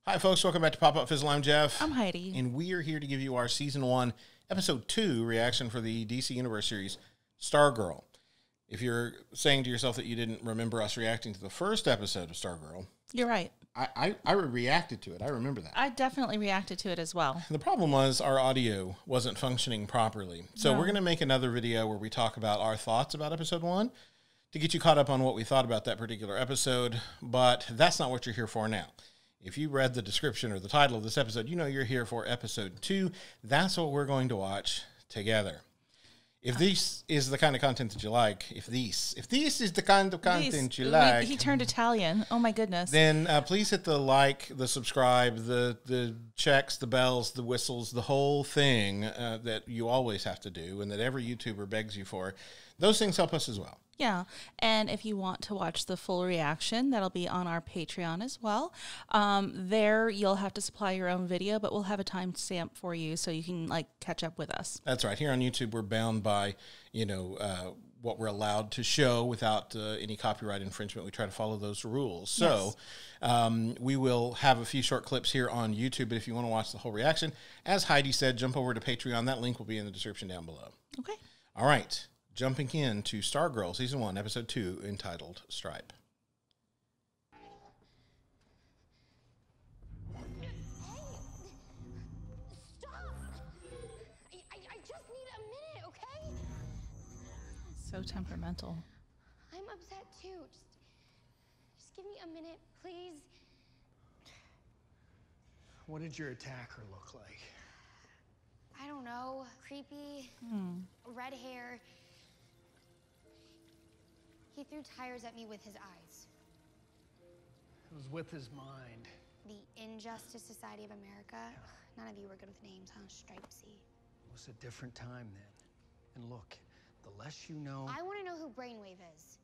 Hi, folks. Welcome back to Pop Up Fizzle. I'm Jeff. I'm Heidi. And we are here to give you our Season 1, Episode 2 reaction for the DC Universe series, Stargirl. If you're saying to yourself that you didn't remember us reacting to the first episode of Stargirl, you're right. I reacted to it. I remember that. I definitely reacted to it as well. The problem was our audio wasn't functioning properly. So we're going to make another video where we talk about our thoughts about Episode 1 to get you caught up on what we thought about that particular episode. But that's not what you're here for now. If you read the description or the title of this episode, you know you're here for Episode 2. That's what we're going to watch together. If this is the kind of content that you like, if this is the kind of content you like... He turned Italian. Oh, my goodness. Then please hit the like, the subscribe, the checks, the bells, the whistles, the whole thing that you always have to do and that every YouTuber begs you for. Those things help us as well. Yeah, and if you want to watch the full reaction, that'll be on our Patreon as well. There, you'll have to supply your own video, but we'll have a timestamp for you so you can catch up with us. That's right. Here on YouTube, we're bound by what we're allowed to show without any copyright infringement. We try to follow those rules. So we will have a few short clips here on YouTube, but if you want to watch the whole reaction, as Heidi said, jump over to Patreon. That link will be in the description down below. Okay. All right. Jumping into Stargirl, Season 1, Episode 2, entitled S.T.R.I.P.E. Hey! Stop! I just need a minute, okay? So temperamental. I'm upset too. Just give me a minute, please. What did your attacker look like? I don't know. Creepy. Red hair. He threw tires at me with his eyes. It was with his mind. The Injustice Society of America. None of you were good with names, huh? Stripe-C. It was a different time then. And look, the less you know... I want to know who Brainwave is.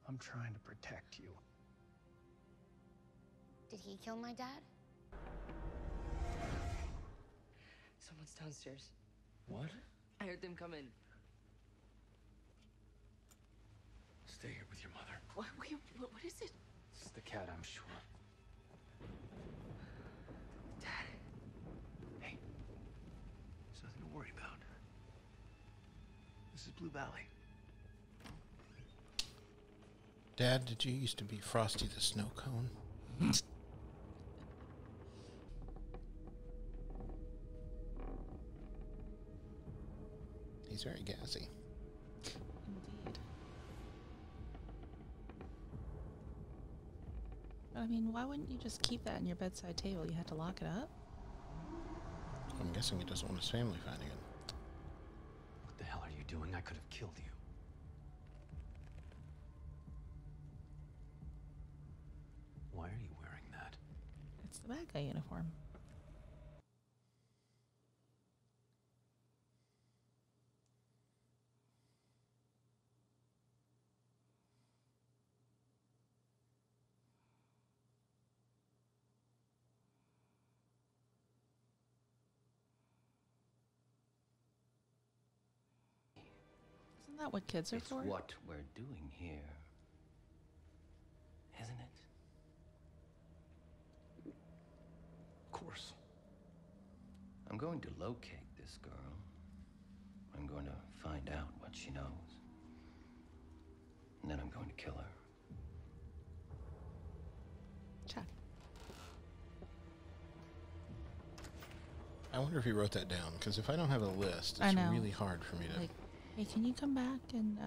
I'm trying to protect you. Did he kill my dad? Someone's downstairs. What? I heard them come in. Stay here with your mother. What is it? It's the cat, I'm sure. Dad. Hey, there's nothing to worry about. This is Blue Valley. Dad, did you used to be Frosty the Snow Cone? He's very gassy. Indeed. I mean, why wouldn't you just keep that in your bedside table? You had to lock it up? I'm guessing he doesn't want his family finding it. What the hell are you doing? I could have killed you. Why are you wearing that? It's the bad guy uniform. Isn't that what kids are It's for? what we're doing here, isn't it? Of course. I'm going to locate this girl. I'm going to find out what she knows. And then I'm going to kill her. Check. I wonder if he wrote that down, because if I don't have a list, I it's know. really hard for me to... Like, hey, can you come back and,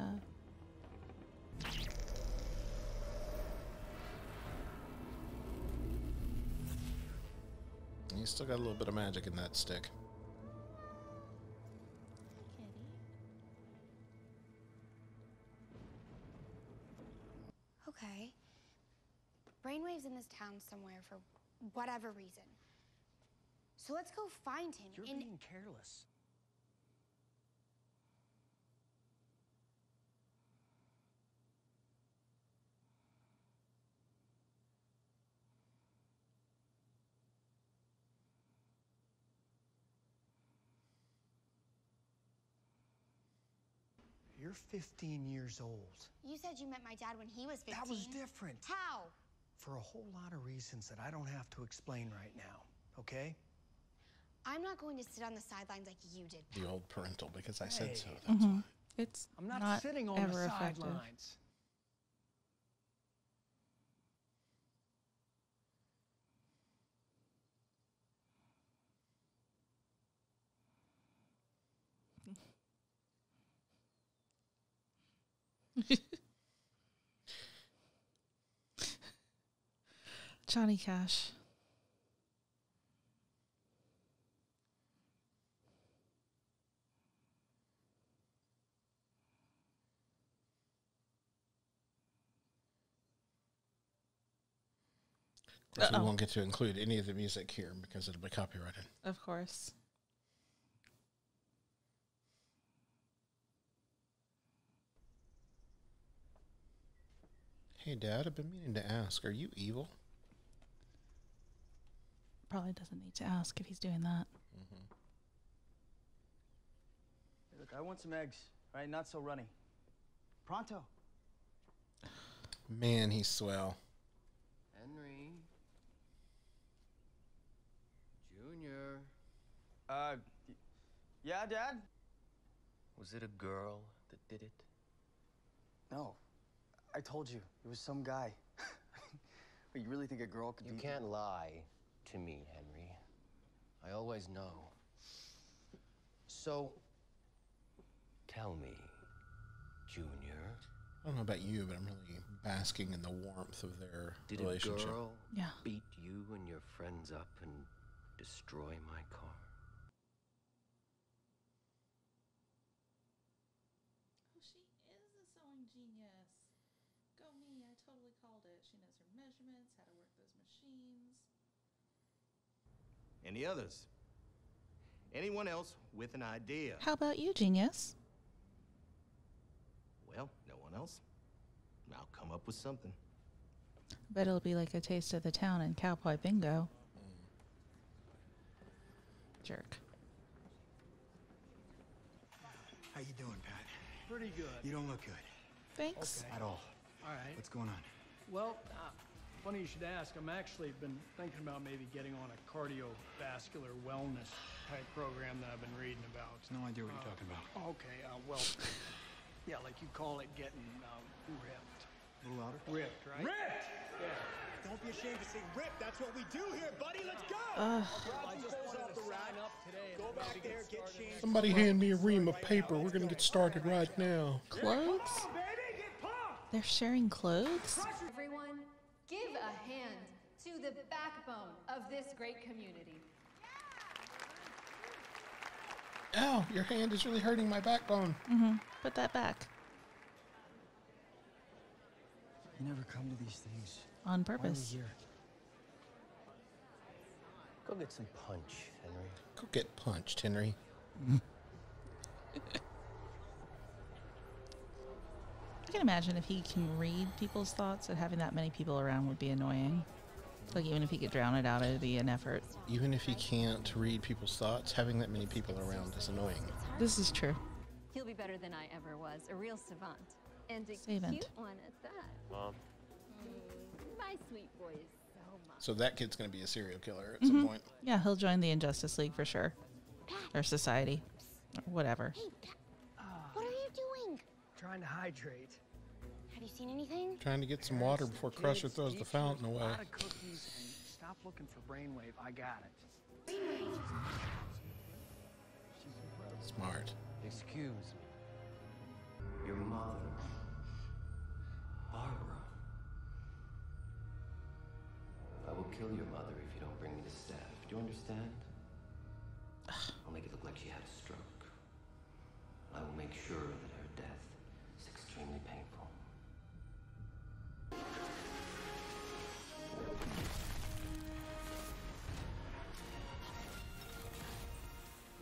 He's still got a little bit of magic in that stick. Okay. Brainwave's in this town somewhere for whatever reason. So let's go find him. You're being careless. You're 15 years old. You said you met my dad when he was 15. That was different. How? For a whole lot of reasons that I don't have to explain right now, okay? I'm not going to sit on the sidelines like you did. The old parental, because I said so. Hey. That's why. It's I'm not sitting on the ever effective. sidelines. Johnny Cash. Of course, we won't get to include any of the music here because it'll be copyrighted. Of course. Hey, Dad, I've been meaning to ask, are you evil? Probably doesn't need to ask if he's doing that. Hey, look, I want some eggs, right? Not so runny. Pronto. Man, he's swell. Henry. Junior. Yeah, Dad? Was it a girl that did it? No. I told you, it was some guy. Wait, you really think a girl could You be... can't lie to me, Henry. I always know. So, tell me, Junior. I don't know about you, but I'm really basking in the warmth of their Did relationship. a girl Yeah. beat you and your friends up and destroy my car? Oh, she is a sewing genius. Go me, I totally called it. She knows her measurements, how to work those machines. Any others? Anyone else with an idea? How about you, genius? Well, no one else. I'll come up with something. Bet it'll be like a taste of the town in Cowboy Bingo. Jerk. How you doing, Pat? Pretty good. You don't look good. Thanks. At all. All right. What's going on? Well, funny you should ask. I'm actually been thinking about maybe getting on a cardiovascular wellness type program that I've been reading about. No idea what you're talking about. Okay, well, yeah, like you call it getting ripped. A little louder? Ripped, right? Ripped! Yeah. Don't be ashamed to say ripped. That's what we do here, buddy. Let's go! Well, I just wanted to sign up today. Go back there, get changed. Somebody hand me a ream of paper. We're going to get started right now. Clothes? Baby, get pumped! They're sharing clothes? Everyone, give a hand to the backbone of this great community. Ow, your hand is really hurting my backbone. Mm-hmm. Put that back. You never come to these things. On Why are we purpose. here? Go get some punch, Henry. Go get punched, Henry. I can imagine if he can read people's thoughts, that having that many people around would be annoying. Like, even if he could drown it out, it'd be an effort. Even if he can't read people's thoughts, having that many people around is annoying. This is true. He'll be better than I ever was, a real savant. And a Savant. cute one at that. Mom. My sweet boy is so much. So that kid's going to be a serial killer at some point. Yeah, he'll join the Injustice League for sure. Or Society. Or whatever. Hey, what are you doing? Trying to hydrate. Have you seen anything? Trying to get some water before Crusher throws the fountain A away. lot of cookies and stop looking for brainwave. I got it. Smart. Excuse me. Your mother, Barbara. I will kill your mother if you don't bring me the staff. Do you understand? I'll make it look like she had a stroke. I will make sure that her death is extremely painful.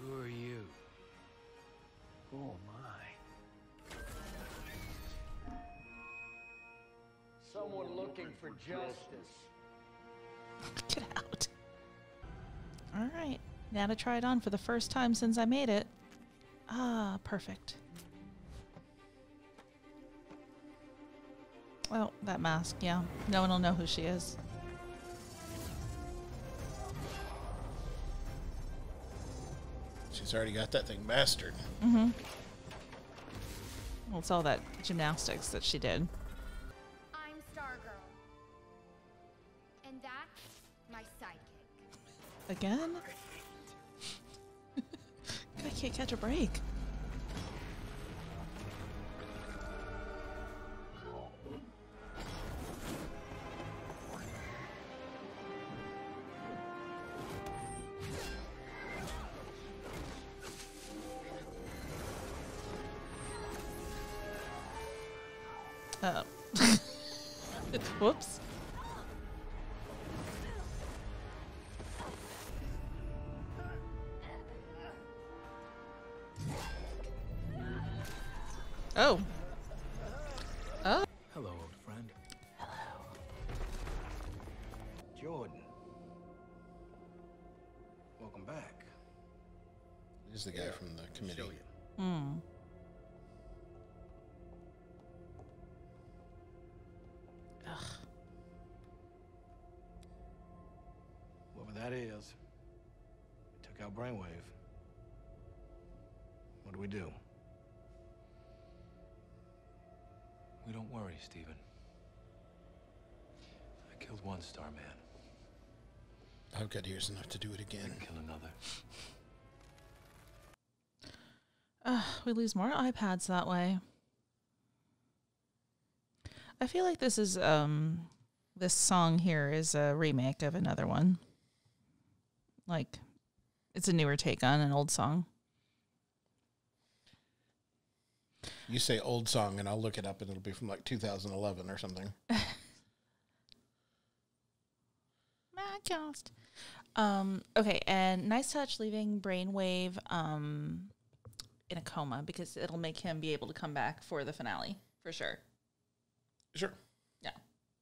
Who are you? Oh, my. Someone looking for justice. Get out. All right. Now to try it on for the first time since I made it. Ah, perfect. Well, that mask, yeah. No one will know who she is. She's already got that thing mastered. Mm-hmm. Well, it's all that gymnastics that she did. I'm Stargirl. And that's my sidekick. Again? I can't catch a break. Whoops. Oh. Oh. Hello, old friend. Hello. Jordan. Welcome back. This is the guy from the committee. Hmm. Ugh. Whatever that is, we took out Brainwave. What do we do? We don't worry, Stephen. I killed one Starman. I've got ears enough to do it again. Kill another. We lose more iPads that way. I feel like this is this song here is a remake of another one. Like, it's a newer take on an old song. You say old song, and I'll look it up, and it'll be from like 2011 or something. Okay, and Nice Touch leaving Brainwave in a coma because it'll make him be able to come back for the finale, for sure. Sure. Yeah,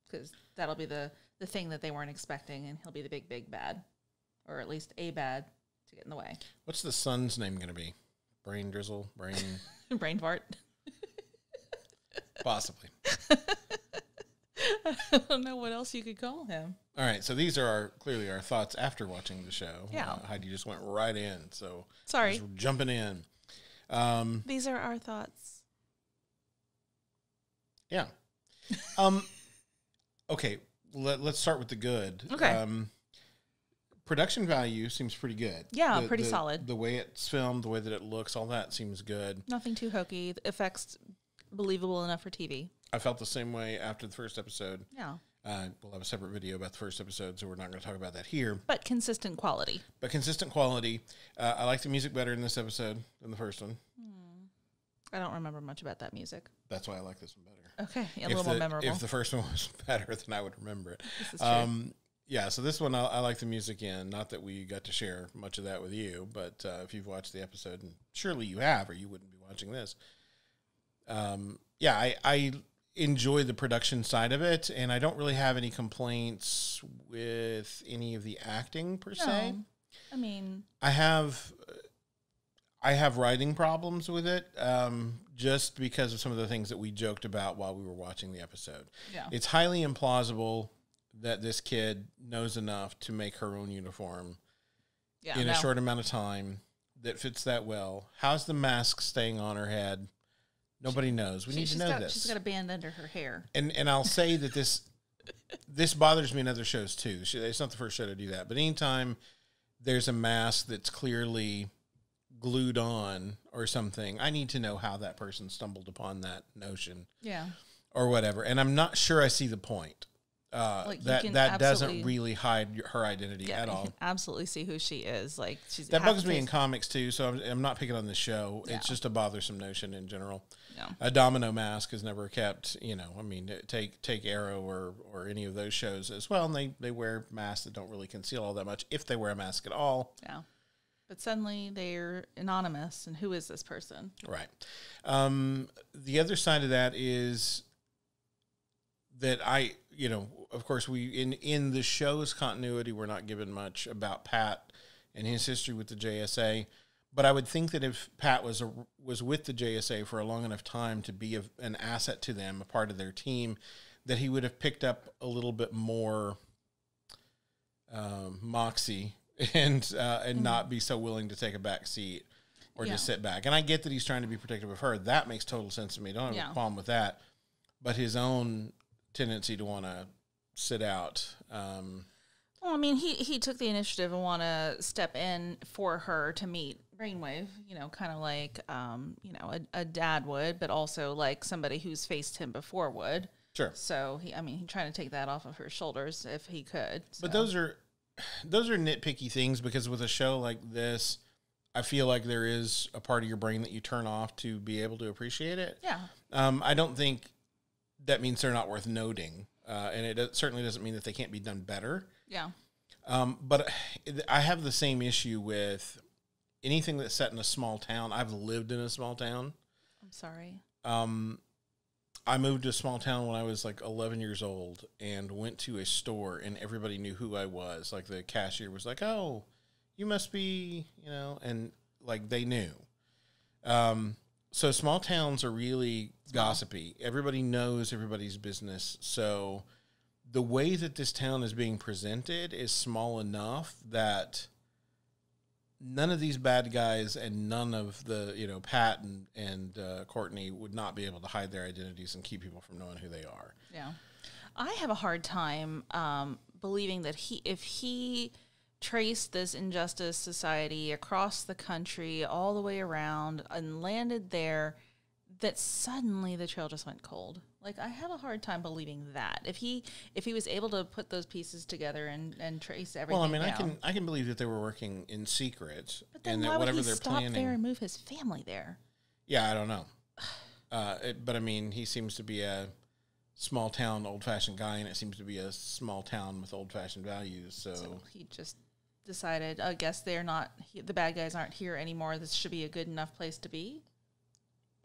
because that'll be the thing that they weren't expecting, and he'll be the big bad, or at least a bad to get in the way. What's the son's name going to be? Brain Drizzle? Brain... Brain fart? Possibly. I don't know what else you could call him. All right, so these are clearly our thoughts after watching the show. Yeah. Heidi just went right in, so... Sorry. Just jumping in. These are our thoughts. Yeah. Okay, let's start with the good. Okay. Production value seems pretty good. Yeah, pretty solid. The way it's filmed, the way that it looks, all that seems good. Nothing too hokey. The effects believable enough for TV. I felt the same way after the first episode. Yeah. We'll have a separate video about the first episode, so we're not going to talk about that here. But consistent quality. I like the music better in this episode than the first one. I don't remember much about that music. That's why I like this one better. Okay, a little more memorable. If the first one was better, then I would remember it. This is true. Yeah, so this one I like the music in. Not that we got to share much of that with you, but if you've watched the episode, and surely you have, or you wouldn't be watching this. I enjoy the production side of it, and I don't really have any complaints with any of the acting per se. I mean, I have writing problems with it, just because of some of the things that we joked about while we were watching the episode. Yeah. It's highly implausible that this kid knows enough to make her own uniform in a short amount of time that fits that well. How's the mask staying on her head? Nobody knows. We need to know this. She's got a band under her hair. And I'll say that this bothers me in other shows too. It's not the first show to do that. But anytime there's a mask that's clearly glued on or something, I need to know how that person stumbled upon that notion. Yeah. Or whatever. And I'm not sure I see the point. That doesn't really hide her identity at all. You can absolutely see who she is. Like that bugs me in comics too. So I'm not picking on this show. Yeah. It's just a bothersome notion in general. Yeah. A domino mask is never kept. I mean, take Arrow or any of those shows as well, and they wear masks that don't really conceal all that much if they wear a mask at all. Yeah. But suddenly they're anonymous, and who is this person? Right. The other side of that is that of course, we in the show's continuity, we're not given much about Pat and his history with the JSA. But I would think that if Pat was with the JSA for a long enough time to be an asset to them, a part of their team, that he would have picked up a little bit more moxie and not be so willing to take a back seat or just sit back. And I get that he's trying to be protective of her. That makes total sense to me. Don't have a problem with that. But his own tendency to want to sit out. Well, I mean, he took the initiative and want to step in for her to meet Brainwave, kind of like, a dad would, but also like somebody who's faced him before would. Sure. So he's trying to take that off of her shoulders if he could. So. But those are nitpicky things, because with a show like this, I feel like there is a part of your brain that you turn off to be able to appreciate it. Yeah. I don't think that means they're not worth noting. And it certainly doesn't mean that they can't be done better. Yeah. But I have the same issue with anything that's set in a small town. I've lived in a small town. I'm sorry. I moved to a small town when I was like 11 years old and went to a store and everybody knew who I was. Like the cashier was like, "Oh, you must be," and like they knew. So small towns are really gossipy. Everybody knows everybody's business. So the way that this town is being presented is small enough that none of these bad guys and none of the, Pat and Courtney would not be able to hide their identities and keep people from knowing who they are. Yeah. I have a hard time believing that if he traced this Injustice Society across the country, all the way around, and landed there, that suddenly the trail just went cold. Like, I have a hard time believing that. If he was able to put those pieces together and trace everything. Well, down. I can believe that they were working in secret, But then and that why whatever would he they're stop planning there and move his family there? Yeah, I don't know. But he seems to be a small town, old fashioned guy, and it seems to be a small town with old fashioned values. So he just decided, I guess they're not, the bad guys aren't here anymore. This should be a good enough place to be.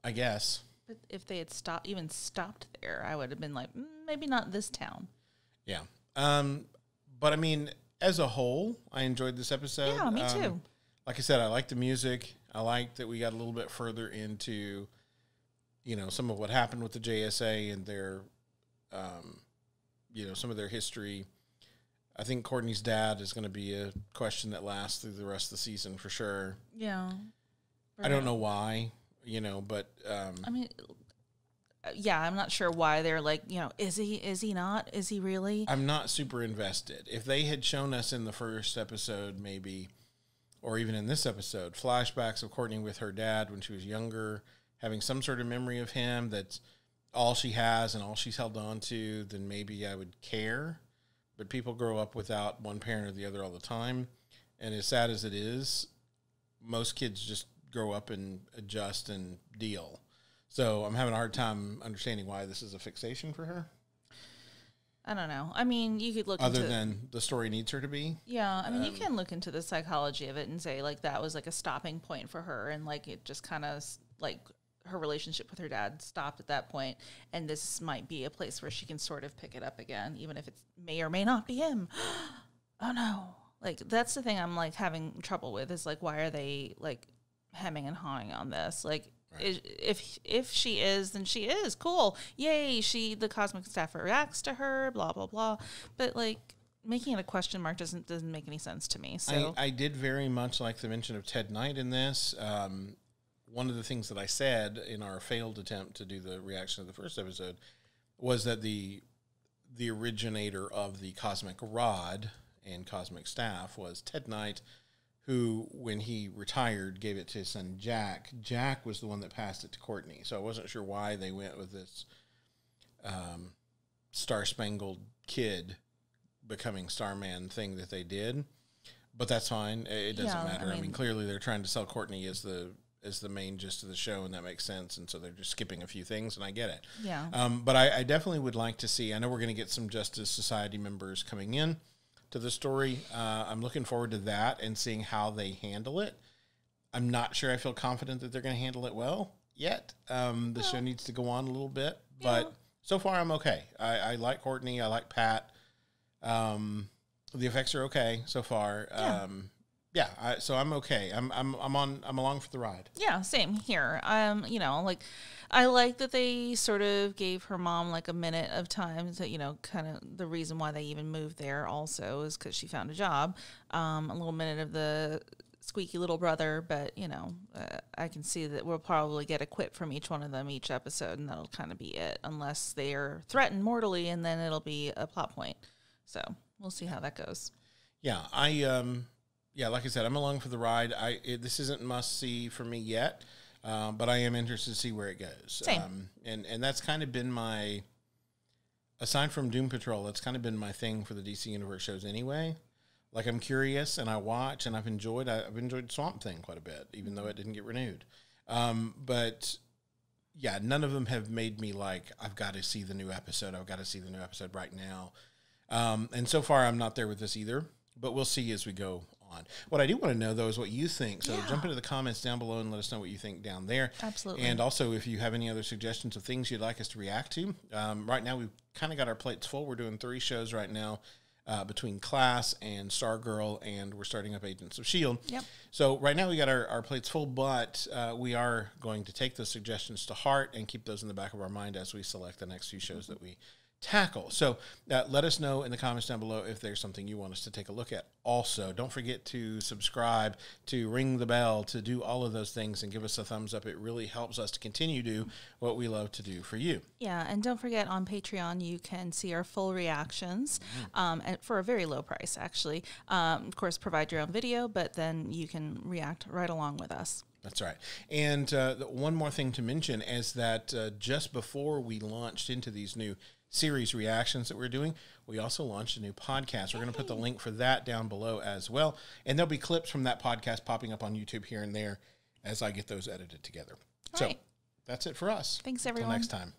I guess. But if they had stopped there, I would have been like, maybe not this town. Yeah. But as a whole, I enjoyed this episode. Yeah, me too. Like I said, I like the music. I like that we got a little bit further into, some of what happened with the JSA and their, some of their history. I think Courtney's dad is going to be a question that lasts through the rest of the season for sure. Yeah. I don't know why, but... yeah, I'm not sure why they're like, is he not? Is he really? I'm not super invested. If they had shown us in the first episode, maybe, or even in this episode, flashbacks of Courtney with her dad when she was younger, having some sort of memory of him that's all she has and all she's held on to, then maybe I would care. But people grow up without one parent or the other all the time. And as sad as it is, most kids just grow up and adjust and deal. So I'm having a hard time understanding why this is a fixation for her. I don't know. You could look other than the story needs her to be. Yeah, you can look into the psychology of it and say like that was like a stopping point for her, and like it just kind of like her relationship with her dad stopped at that point, and this might be a place where she can sort of pick it up again, even if it may or may not be him. Oh no! Like that's the thing I'm like having trouble with is like why are they like hemming and hawing on this? Like right. If she is, then she is cool. Yay! The cosmic staff reacts to her. Blah blah blah. But like making it a question mark doesn't make any sense to me. So I did very much like the mention of Ted Knight in this. One of the things that I said in our failed attempt to do the reaction of the first episode was that the originator of the cosmic rod and cosmic staff was Ted Knight, who, when he retired, gave it to his son Jack. Jack was the one that passed it to Courtney. So I wasn't sure why they went with this Star-Spangled Kid becoming Starman thing that they did. But that's fine. It doesn't matter. Clearly they're trying to sell Courtney as the main gist of the show, and that makes sense. And so they're just skipping a few things, and I get it. Yeah. But I definitely would like to see, I know we're going to get some Justice Society members coming in to the story. I'm looking forward to that and seeing how they handle it. I'm not sure I feel confident that they're going to handle it well yet. The show needs to go on a little bit, but so far I'm okay. I like Courtney. I like Pat. The effects are okay so far. Yeah, so I'm okay. I'm along for the ride. Yeah, same here. Like I like that they sort of gave her mom like a minute of time to, kind of the reason why they even moved there also is because she found a job. A little minute of the squeaky little brother, but I can see that we'll probably get a quip from each one of them each episode, and that'll kind of be it, unless they are threatened mortally, and then it'll be a plot point. So we'll see how that goes. Yeah, Yeah, like I said, I'm along for the ride. This isn't must-see for me yet, but I am interested to see where it goes. Same. And that's kind of been my, aside from Doom Patrol, that's kind of been my thing for the DC Universe shows anyway. Like, I'm curious, and I watch, and I've enjoyed Swamp Thing quite a bit, even though it didn't get renewed. But, yeah, none of them have made me like, I've got to see the new episode. I've got to see the new episode right now. And so far, I'm not there with this either, but we'll see as we go on. What I do want to know, though, is what you think. So jump into the comments down below and let us know what you think down there. Absolutely. And also, if you have any other suggestions of things you'd like us to react to. Right now, we've kind of got our plates full. We're doing 3 shows right now between Class and Stargirl, and we're starting up Agents of S.H.I.E.L.D. Yep. So right now, we got our plates full, but we are going to take those suggestions to heart and keep those in the back of our mind as we select the next few shows that we tackle. So let us know in the comments down below if there's something you want us to take a look at. Also, don't forget to subscribe, to ring the bell, to do all of those things and give us a thumbs up. It really helps us to continue to do what we love to do for you. Yeah, and don't forget on Patreon you can see our full reactions for a very low price, actually. Of course, provide your own video, but then you can react right along with us. That's right. And one more thing to mention is that just before we launched into these new series reactions that we're doing, we also launched a new podcast. We're going to put the link for that down below as well. And there'll be clips from that podcast popping up on YouTube here and there as I get those edited together. All so right. That's it for us. Thanks, everyone. Until next time.